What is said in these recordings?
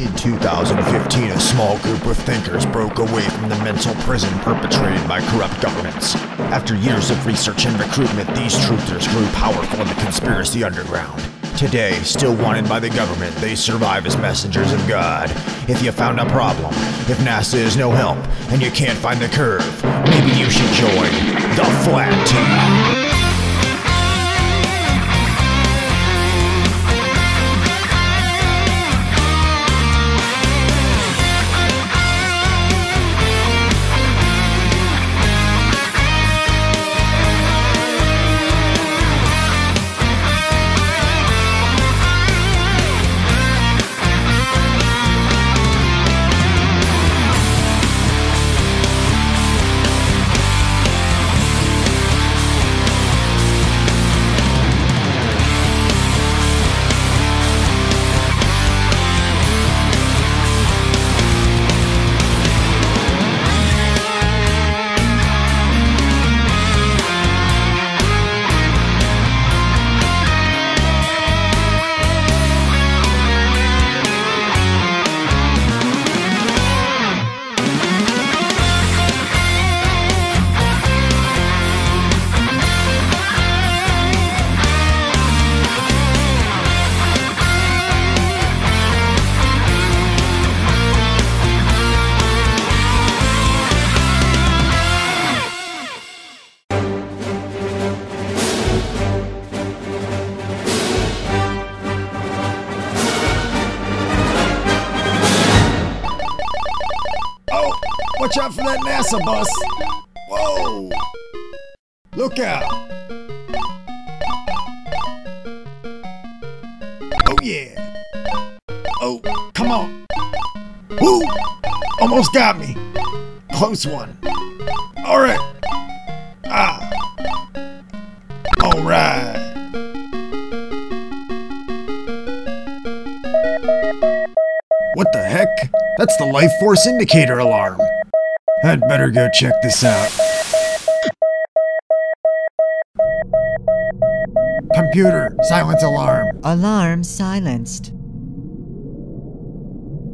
In 2015, a small group of thinkers broke away from the mental prison perpetrated by corrupt governments. After years of research and recruitment, these truthers grew powerful in the conspiracy underground. Today, still wanted by the government, they survive as messengers of God. If you found a problem, if NASA is no help, and you can't find the curve, maybe you should join the Flat Team. Watch out for that NASA bus! Whoa! Look out! Oh yeah! Oh, come on! Woo! Almost got me! Close one! Alright! Ah! Alright! What the heck? That's the life force indicator alarm! I'd better go check this out. Computer, silence alarm. Alarm silenced.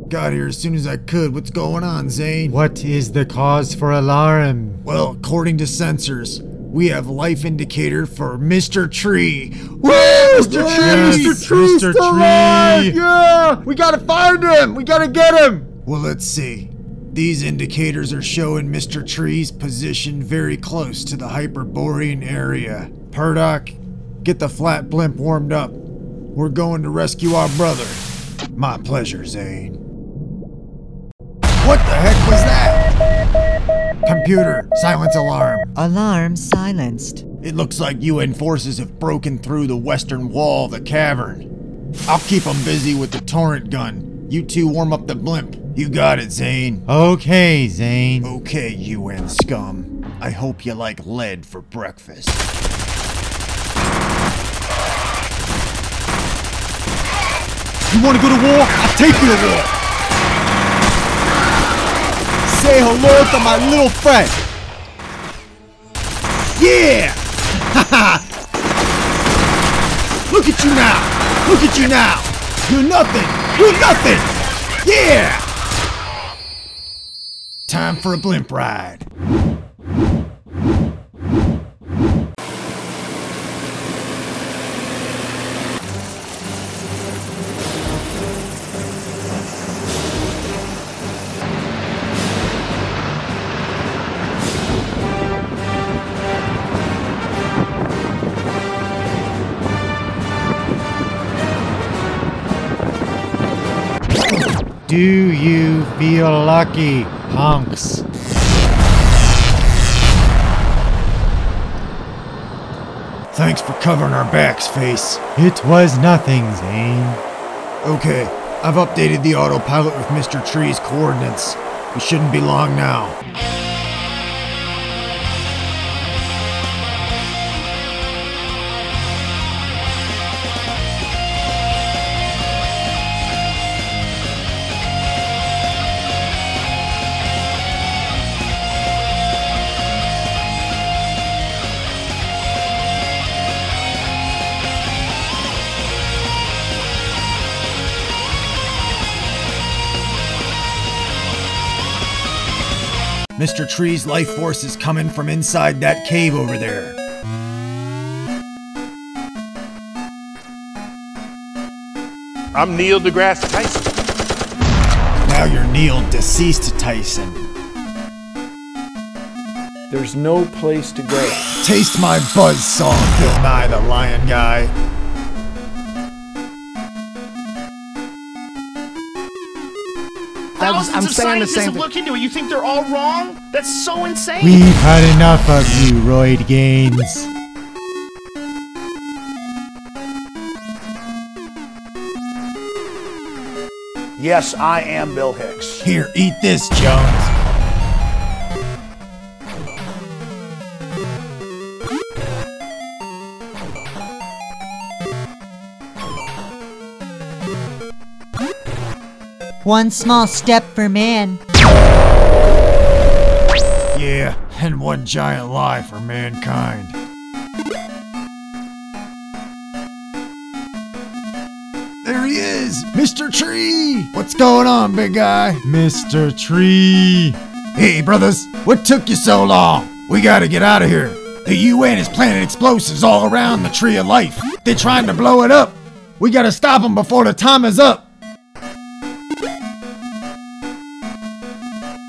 Got here as soon as I could. What's going on, Zane? What is the cause for alarm? Well, according to sensors, we have life indicator for Mr. Tree. Woo! Mr. Tree! Yes, Mr. Tree's Mr. still Tree! alive! Yeah! We gotta find him! We gotta get him! Well, let's see. These indicators are showing Mr. Tree's position very close to the Hyperborean area. Purdock, get the flat blimp warmed up. We're going to rescue our brother. My pleasure, Zane. What the heck was that? Computer, silence alarm. Alarm silenced. It looks like UN forces have broken through the western wall of the cavern. I'll keep them busy with the torrent gun. You two warm up the blimp. You got it, Zane. Okay, Zane. Okay, UN scum. I hope you like lead for breakfast. You wanna go to war? I'll take you to war! Say hello to my little friend! Yeah! Haha! Look at you now! Look at you now! You're nothing! You're nothing! Yeah! Time for a blimp ride. Do you feel lucky, punks? Thanks for covering our backs, Face. It was nothing, Zane. Okay, I've updated the autopilot with Mr. Tree's coordinates. We shouldn't be long now. Mr. Tree's life force is coming from inside that cave over there. I'm Neil deGrasse Tyson. Now you're Neil deceased Tyson. There's no place to go. Taste my buzzsaw, Bill Nye the Lion Guy. Thousands of scientists have looked into it. You think they're all wrong? That's so insane. We've had enough of you, Royd Gaines. Yes, I am Bill Hicks. Here, eat this, Jones. One small step for man. Yeah, and one giant lie for mankind. There he is, Mr. Tree! What's going on, big guy? Mr. Tree. Hey, brothers, what took you so long? We gotta get out of here. The UN is planting explosives all around the Tree of Life. They're trying to blow it up. We gotta stop them before the time is up.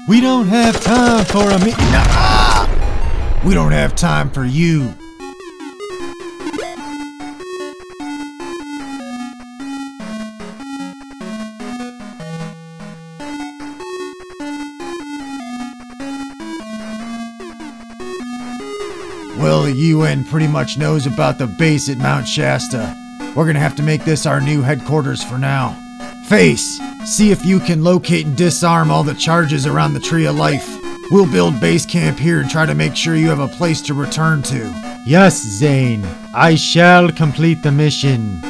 We don't have time for a meeting. We don't have time for you. Well, the UN pretty much knows about the base at Mount Shasta. We're gonna have to make this our new headquarters for now. Face, see if you can locate and disarm all the charges around the Tree of Life. We'll build base camp here and try to make sure you have a place to return to. Yes, Zane. I shall complete the mission.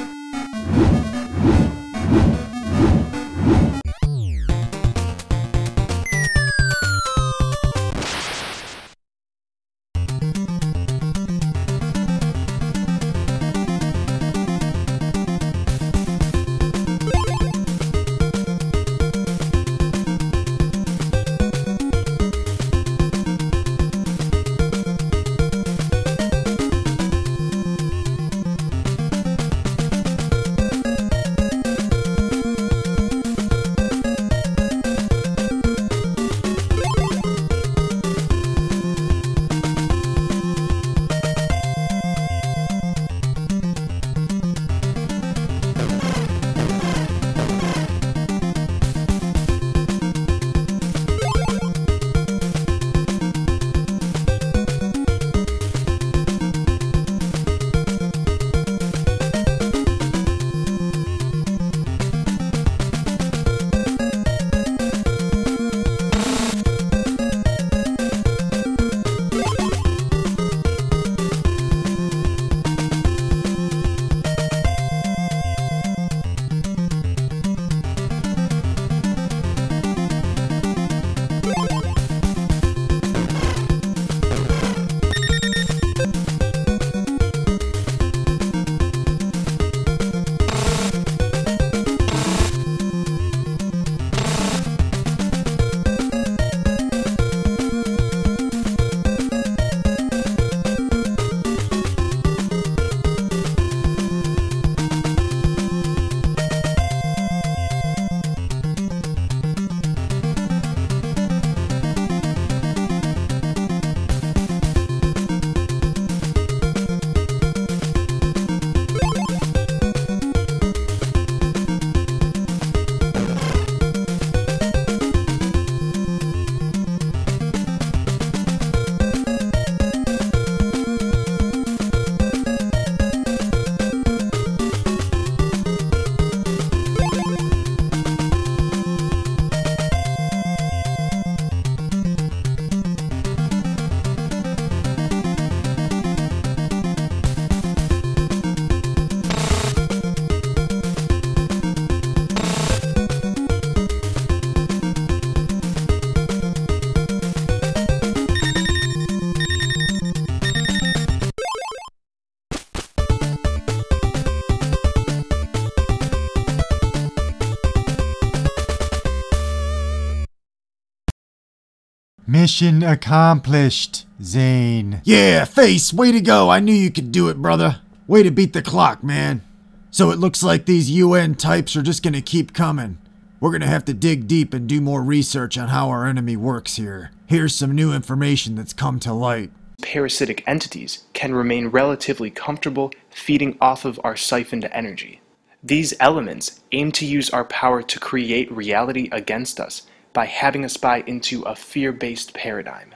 Mission accomplished, Zane. Yeah, Face, way to go. I knew you could do it, brother. Way to beat the clock, man. So it looks like these UN types are just gonna keep coming. We're gonna have to dig deep and do more research on how our enemy works here. Here's some new information that's come to light. Parasitic entities can remain relatively comfortable feeding off of our siphoned energy. These elements aim to use our power to create reality against us by having us buy into a fear-based paradigm.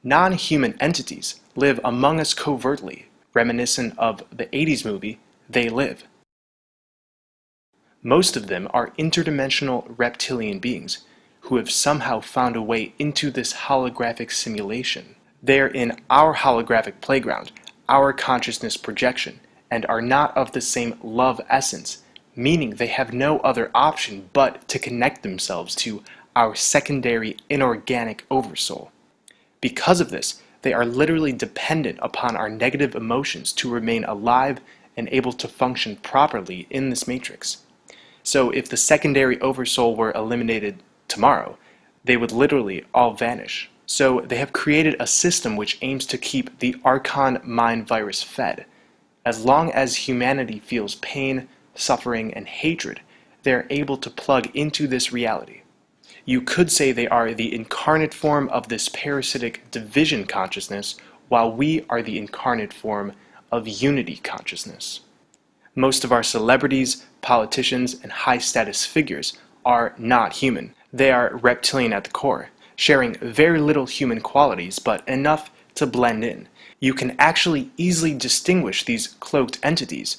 Non-human entities live among us covertly, reminiscent of the 80s movie, They Live. Most of them are interdimensional reptilian beings who have somehow found a way into this holographic simulation. They're in our holographic playground, our consciousness projection, and are not of the same love essence, meaning they have no other option but to connect themselves to our secondary inorganic oversoul. Because of this, they are literally dependent upon our negative emotions to remain alive and able to function properly in this matrix. So if the secondary oversoul were eliminated tomorrow, they would literally all vanish. So they have created a system which aims to keep the Archon mind virus fed. As long as humanity feels pain, suffering, and hatred, they are able to plug into this reality. You could say they are the incarnate form of this parasitic division consciousness, while we are the incarnate form of unity consciousness. Most of our celebrities, politicians, and high-status figures are not human. They are reptilian at the core, sharing very little human qualities, but enough to blend in. You can actually easily distinguish these cloaked entities.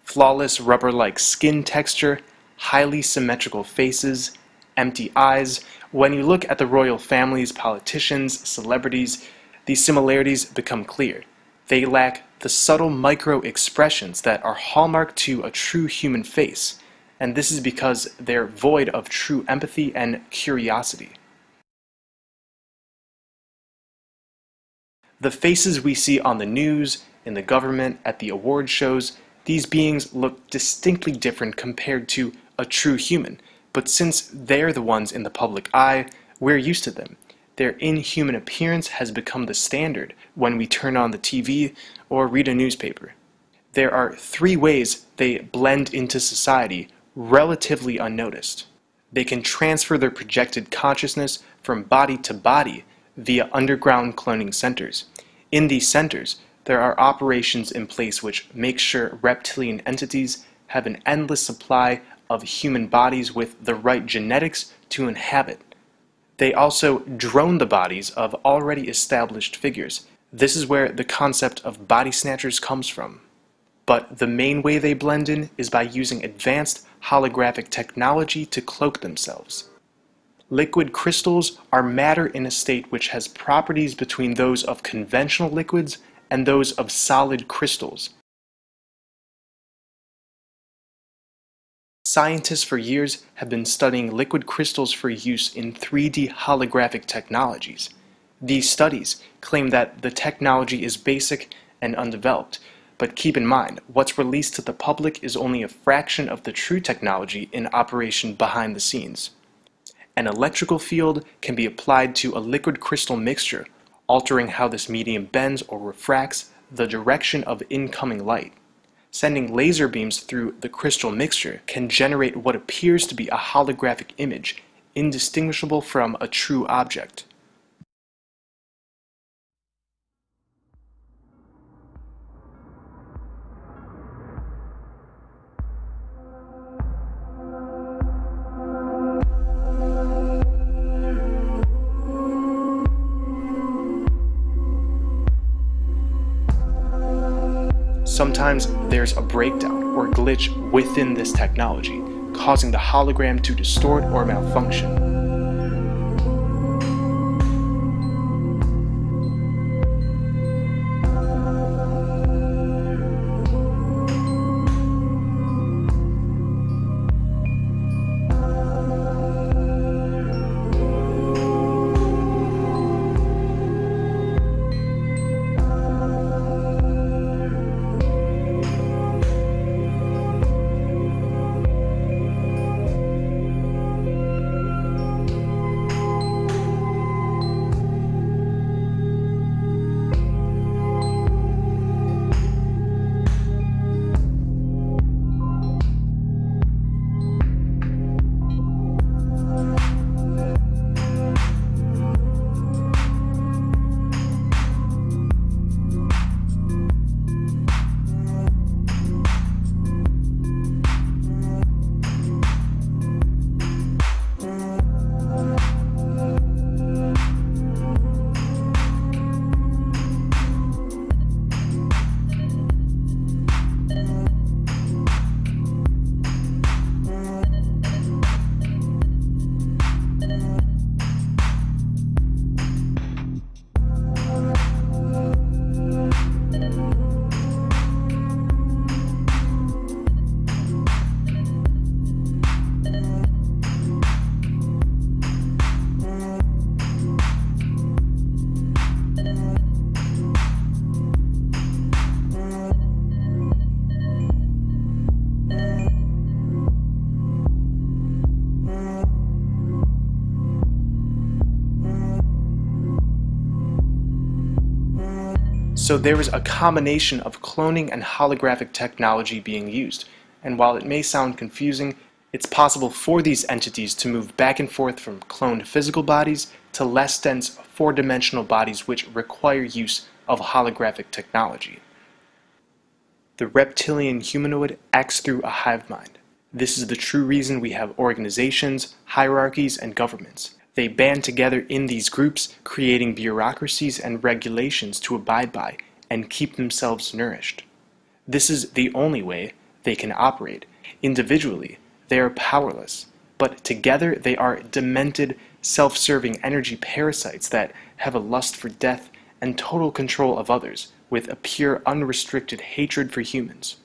Flawless rubber-like skin texture, highly symmetrical faces, empty eyes. When you look at the royal families, politicians, celebrities, these similarities become clear. They lack the subtle micro-expressions that are hallmark to a true human face, and this is because they're void of true empathy and curiosity. The faces we see on the news, in the government, at the award shows, these beings look distinctly different compared to a true human, but since they're the ones in the public eye, we're used to them. Their inhuman appearance has become the standard when we turn on the TV or read a newspaper. There are 3 ways they blend into society relatively unnoticed. They can transfer their projected consciousness from body to body via underground cloning centers. In these centers, there are operations in place which make sure reptilian entities have an endless supply of human bodies with the right genetics to inhabit. They also drone the bodies of already established figures. This is where the concept of body snatchers comes from. But the main way they blend in is by using advanced holographic technology to cloak themselves. Liquid crystals are matter in a state which has properties between those of conventional liquids and those of solid crystals. Scientists for years have been studying liquid crystals for use in 3D holographic technologies. These studies claim that the technology is basic and undeveloped, but keep in mind, what's released to the public is only a fraction of the true technology in operation behind the scenes. An electrical field can be applied to a liquid crystal mixture, altering how this medium bends or refracts the direction of incoming light. Sending laser beams through the crystal mixture can generate what appears to be a holographic image, indistinguishable from a true object. Sometimes there's a breakdown or glitch within this technology, causing the hologram to distort or malfunction. So there is a combination of cloning and holographic technology being used, and while it may sound confusing, it's possible for these entities to move back and forth from cloned physical bodies to less dense four-dimensional bodies which require use of holographic technology. The reptilian humanoid acts through a hive mind. This is the true reason we have organizations, hierarchies, and governments. They band together in these groups, creating bureaucracies and regulations to abide by and keep themselves nourished. This is the only way they can operate. Individually, they are powerless, but together they are demented, self-serving energy parasites that have a lust for death and total control of others, with a pure, unrestricted hatred for humans.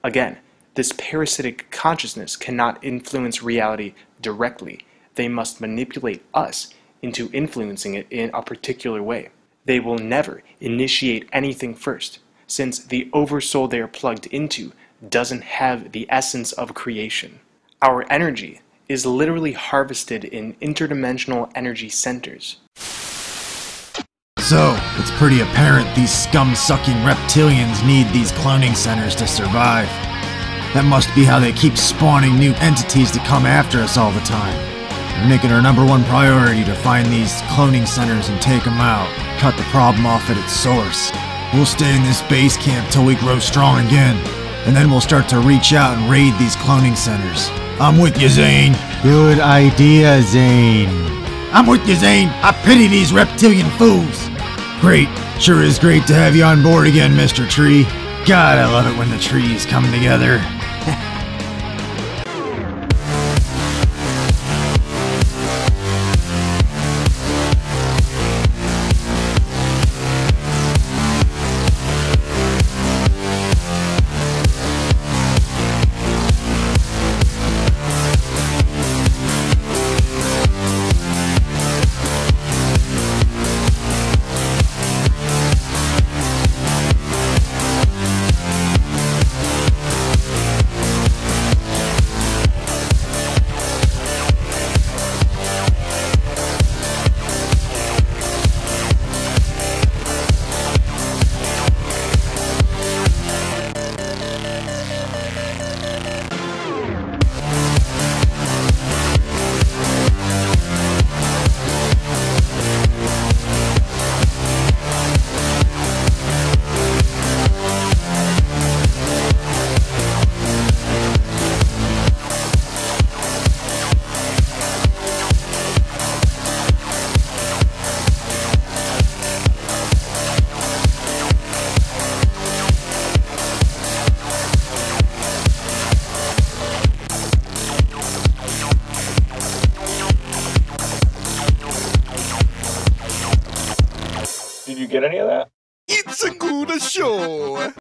Again, this parasitic consciousness cannot influence reality directly. They must manipulate us into influencing it in a particular way. They will never initiate anything first, since the oversoul they are plugged into doesn't have the essence of creation. Our energy is literally harvested in interdimensional energy centers. So, it's pretty apparent these scum-sucking reptilians need these cloning centers to survive. That must be how they keep spawning new entities to come after us all the time. They're making our #1 priority to find these cloning centers and take them out, cut the problem off at its source. We'll stay in this base camp till we grow strong again, and then we'll start to reach out and raid these cloning centers. I'm with you, Zane. Good idea, Zane. I'm with you, Zane. I pity these reptilian fools. Great. Sure is great to have you on board again, Mr. Tree. God, I love it when the trees come together. Did you get any of that? It's a good show.